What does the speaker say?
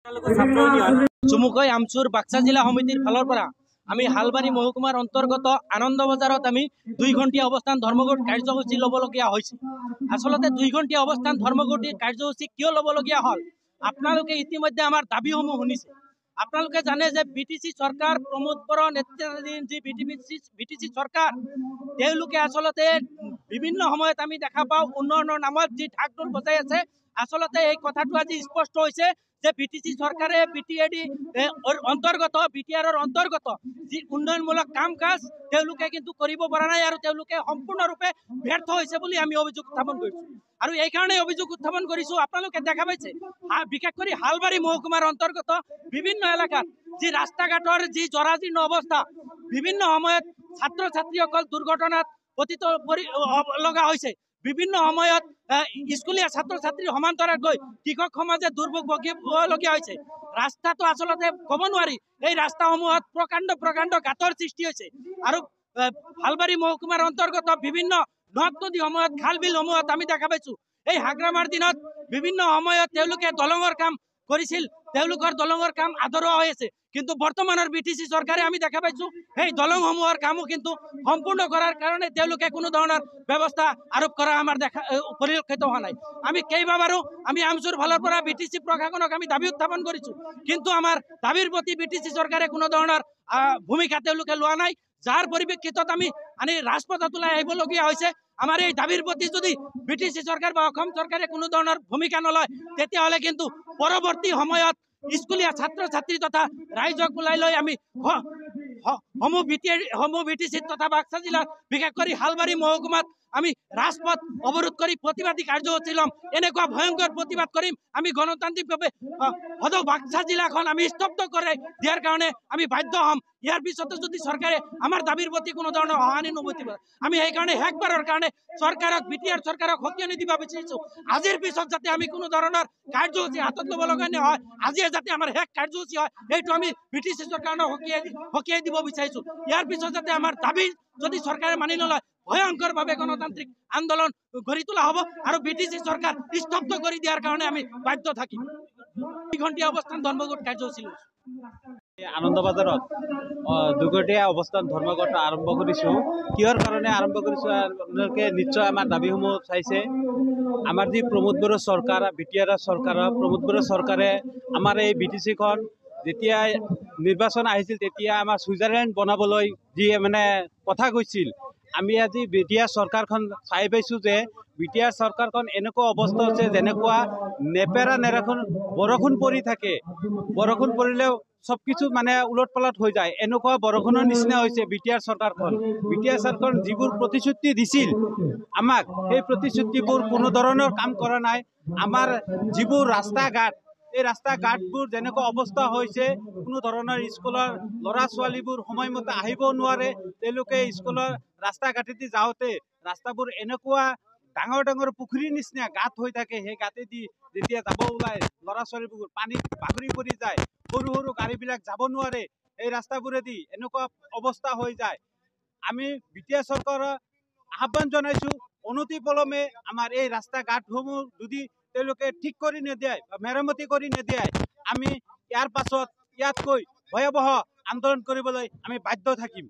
চুমুকৈ আমচুৰ বাক্সা জিলা সমিতিৰ ফালৰ পৰা আমি হালবাৰী মহকুমাৰ অন্তৰ্গত আনন্দ বজাৰত আমি 2 ঘণ্টীয়া অৱস্থান ধৰ্মঘট কাৰ্যসূচী ল'বলগীয়া হৈছে। আসলতে 2 ঘণ্টীয়া অৱস্থান ধৰ্মঘট কাৰ্যসূচী কিয় ল'বলগীয়া হ'ল, আপোনালোকে ইতিমধ্যে আমাৰ দাবীসমূহ শুনিছে। আপোনালোকে জানে যে বিটিসি চৰকাৰ প্ৰমোদ বড়োৰ নেতৃত্বাধীন যি বিটিসি চৰকাৰ, তেওঁলোকে আসলতে বিভিন্ন সময়ত আমি দেখা পাওঁ উন্নয়নৰ নামত যি ঢাক ঢোল বজাই আছে। আসলতে এই কথাটো আজি স্পষ্ট হৈছে যে বিটিসি চৰকাৰে বিটিএডি অন্তৰ্গত বিটিআৰৰ অন্তৰ্গত যি উন্নয়নমূলক কাম কাজ তেওঁলোকে কিন্তু কৰিব পৰা নাই আৰু তেওঁলোকে সম্পূৰ্ণৰূপে ব্যৰ্থ হৈছে বুলি আমি অভিযোগ উত্থাপন কৰিছোঁ। আৰু এই কাৰণে অভিযোগ উত্থাপন কৰিছোঁ, আপোনালোকে দেখা পাইছে বিশেষ কৰি হালবাৰী মহকুমাৰ অন্তৰ্গত বিভিন্ন এলেকাত যি ৰাস্তা ঘাটৰ যি জৰাজীৰ্ণ অৱস্থা, বিভিন্ন সময়ত ছাত্ৰ ছাত্ৰীসকল দুৰ্ঘটনাত পতিত লগা হৈছে। বিভিন্ন সময়ত স্কুলীয়া ছাত্ৰ ছাত্ৰীৰ সমান্তৰাল গৈ কৃষক সমাজে দুৰ্ভোগ ভুগিবলগীয়া হৈছে। ৰাস্তাটো আচলতে ক'ব নোৱাৰি, এই ৰাস্তাসমূহত প্ৰকাণ্ড গাঁতৰ সৃষ্টি হৈছে। আৰু হালবাৰী মহকুমাৰ অন্তৰ্গত বিভিন্ন নদ নদীসমূহত খাল বিলসমূহত আমি দেখা পাইছোঁ এই হাগ্ৰামাৰ দিনত বিভিন্ন সময়ত তেওঁলোকে দলঙৰ কাম কৰিছিল, তেওঁলোকৰ দলঙৰ কাম আধৰুৱা হৈ আছে। কিন্তু বৰ্তমানৰ বিটিসি চৰকাৰে আমি দেখা পাইছোঁ সেই দলংসমূহৰ কামো কিন্তু সম্পূৰ্ণ কৰাৰ কাৰণে তেওঁলোকে কোনো ধৰণৰ ব্যৱস্থা আৰোপ কৰা আমাৰ পৰিলক্ষিত হোৱা নাই। আমি কেইবাবাৰো আমি আমচুৰ ফালৰ পৰা বিটিসি প্ৰশাসনক আমি দাবী উত্থাপন কৰিছোঁ, কিন্তু আমাৰ দাবীৰ প্ৰতি বিটিসি চৰকাৰে কোনো ধৰণৰ ভূমিকা তেওঁলোকে লোৱা নাই। যাৰ পৰিপ্ৰেক্ষিতত আমি ৰাজপথত ওলাই আহিবলগীয়া হৈছে। আমাৰ এই দাবীৰ প্ৰতি যদি বিটিসি চৰকাৰ বা অসম চৰকাৰে কোনো ধৰণৰ ভূমিকা নলয়, তেতিয়াহ'লে কিন্তু পৰৱৰ্তী সময়ত স্কুলীয়া ছাত্ৰ ছাত্ৰী তথা ৰাইজক ওলাই লৈ আমি সমূহ বিটিসি তথা বাক্সা জিলাত বিশেষ কৰি হালবাৰী মহকুমাত আমি ৰাজপথ অৱৰোধ কৰি প্ৰতিবাদী কাৰ্যসূচী ল'ম। এনেকুৱা ভয়ংকৰ প্ৰতিবাদ কৰিম, আমি গণতান্ত্ৰিকভাৱে সদৌ বাক্সা জিলাখন আমি স্তব্ধ কৰি দিয়াৰ কাৰণে আমি বাধ্য হ'ম। ইয়াৰ পিছতো যদি চৰকাৰে আমাৰ দাবীৰ প্ৰতি কোনো ধৰণৰ সহানুভূতি কৰে, আমি সেইকাৰণে শেষবাৰৰ কাৰণে চৰকাৰক বিটিআৰ চৰকাৰক সকিয়নি দিব বিচাৰিছোঁ। আজিৰ পিছত যাতে আমি কোনো ধৰণৰ কাৰ্যসূচী হাতত ল'ব লগা নহয়, আজিয়ে যাতে আমাৰ শেষ কাৰ্যসূচী হয়, এইটো আমি বিটিসি চৰকাৰক সকিয়াই দিব বিচাৰিছোঁ। ইয়াৰ পিছত যাতে আমাৰ দাবী যদি চৰকাৰে মানি নলয়, ভয়ংকৰভাৱে গণতান্ত্ৰিক আন্দোলন গঢ়ি তোলা হ'ব আৰু বিটিসি চৰকাৰ স্তব্ধ কৰি দিয়াৰ কাৰণে আমি বাধ্য থাকিম। 2 ঘণ্টীয়া অৱস্থান ধৰ্মঘট কাৰ্যসূচী লৈছোঁ। আনন্দ বজাৰত 2 ঘণ্টীয়া অৱস্থান ধৰ্মঘট আৰম্ভ কৰিছোঁ। কিহৰ কাৰণে আৰম্ভ কৰিছোঁ, আপোনালোকে নিশ্চয় আমাৰ দাবীসমূহ চাইছে। আমাৰ যি প্ৰমোদ বড়ো চৰকাৰ, বিটিআৰৰ চৰকাৰ, প্ৰমোদ বড়ো চৰকাৰে আমাৰ এই বিটিসিখন যেতিয়া নিৰ্বাচন আহিছিল তেতিয়া আমাৰ ছুইজাৰলেণ্ড বনাবলৈ যি কথা কৈছিল, আমি আজি বিটিআৰ চৰকাৰখন চাই পাইছোঁ যে বিটিআৰ চৰকাৰখন এনেকুৱা অৱস্থা হৈছে যেনেকুৱা নেপেৰা নেৰাখন বৰষুণ পৰি থাকে, বৰষুণ পৰিলেও সব কিছু উলট পালট হৈ যায়, এনেকুৱা বৰষুণৰ নিচিনা হৈছে বিটিআৰ চৰকাৰখন। বিটিআৰ চৰকাৰ যিবোৰ প্ৰতিশ্ৰুতি দিছিল আমাক, সেই প্ৰতিশ্ৰুতিবোৰ কোনো ধৰণৰ কাম কৰা নাই। আমাৰ যিবোৰ ৰাস্তা ঘাট, এই ৰাস্তা ঘাটবোৰ যেনেকুৱা অৱস্থা হৈছে, কোনো ধৰণৰ স্কুলৰ ল'ৰা ছোৱালীবোৰ সময়মতে আহিব নোৱাৰে। তেওঁলোকে স্কুলৰ ৰাস্তা ঘাটেদি যাওঁতে ৰাস্তাবোৰ এনেকুৱা ডাঙৰ ডাঙৰ পুখুৰীৰ নিচিনা গাঁত হৈ থাকে, সেই গাঁতেদি যেতিয়া যাব ওলায় ল'ৰা ছোৱালীবোৰ পানীত বাগৰি পৰি যায়, সৰু সৰু গাড়ীবিলাক যাব নোৱাৰে, এই ৰাস্তাবোৰেদি এনেকুৱা অৱস্থা হৈ যায়। আমি বিটিআৰ চৰকাৰক আহ্বান জনাইছোঁ, অনতিপলমে আমাৰ এই ৰাস্তা ঘাটসমূহ যদি তেওঁলোকে ঠিক কৰি নিদিয়ে বা মেৰামতি কৰি নিদিয়ে, আমি ইয়াৰ পাছত ইয়াতকৈ ভয়াৱহ আন্দোলন কৰিবলৈ আমি বাধ্য থাকিম।